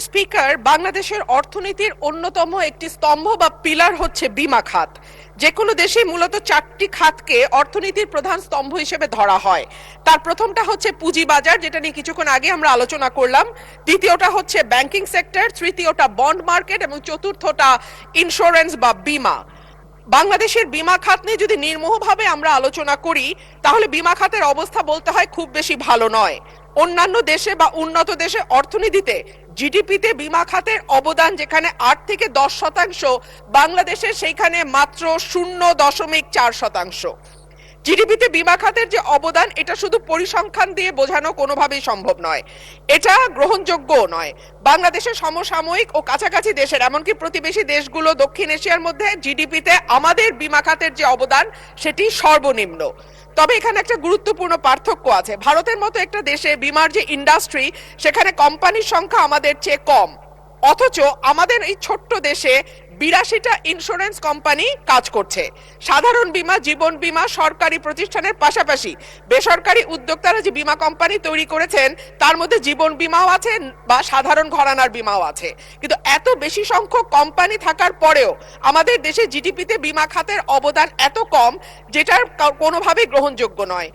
মাননীয় স্পিকার, বাংলাদেশের অর্থনীতির অন্যতম একটি স্তম্ভ বা পিলার হচ্ছে বীমা খাত। যে কোনো দেশে মূলত চারটি খাতকে অর্থনীতির প্রধান স্তম্ভ হিসেবে ধরা হয়। তার প্রথমটা হচ্ছে পুঁজিবাজার, যেটা নিয়ে কিছুক্ষণ আগে আমরা আলোচনা করলাম। দ্বিতীয়টা হচ্ছে ব্যাংকিং সেক্টর, তৃতীয়টা বন্ড মার্কেট এবং চতুর্থটা ইন্স্যুরেন্স বা বীমা। বাংলাদেশের বীমা খাত নিয়ে যদি নির্মোহভাবে আমরা আলোচনা করি, তাহলে বীমা খাতের অবস্থা বলতে হয় খুব বেশি ভালো নয়। অন্যান্য দেশে বা উন্নত দেশে অর্থনীতিতে জিডিপিতে বীমা খাতের অবদান যেখানে 8 থেকে 10%, বাংলাদেশে সেইখানে মাত্র 0.4%। জিডিপিতে বীমা খাতের যে অবদান, এটা শুধু পরিসংখ্যান দিয়ে বোঝানো কোনোভাবেই সম্ভব নয়, এটা গ্রহণযোগ্যও নয়। বাংলাদেশের সমসাময়িক ও কাছাকাছি দেশের, এমনকি প্রতিবেশী দেশগুলো দক্ষিণ এশিয়ার মধ্যে জিডিপিতে আমাদের বীমা খাতের যে অবদান সেটি সর্বনিম্ন। তবে এখানে একটা গুরুত্বপূর্ণ পার্থক্য আছে। ভারতের মতো একটা দেশে বীমার যে ইন্ডাস্ট্রি, সেখানে কোম্পানির সংখ্যা আমাদের চেয়ে কম, অথচ আমাদের এই ছোট্ট দেশে 82টা ইন্স্যুরেন্স কোম্পানি কাজ করছে। সাধারণ বীমা, জীবন বীমা, সরকারি প্রতিষ্ঠানের পাশাপাশি বেসরকারি উদ্যোক্তারা যে বীমা কোম্পানি তৈরি করেছেন, তার মধ্যে জীবন বীমাও আছে বা সাধারণ ঘরানার বীমাও আছে। কিন্তু এত বেশি সংখ্যক কোম্পানি থাকার পরেও আমাদের দেশে জিডিপিতে বীমা খাতের অবদান এত কম, যেটার কোনোভাবেই গ্রহণযোগ্য নয়।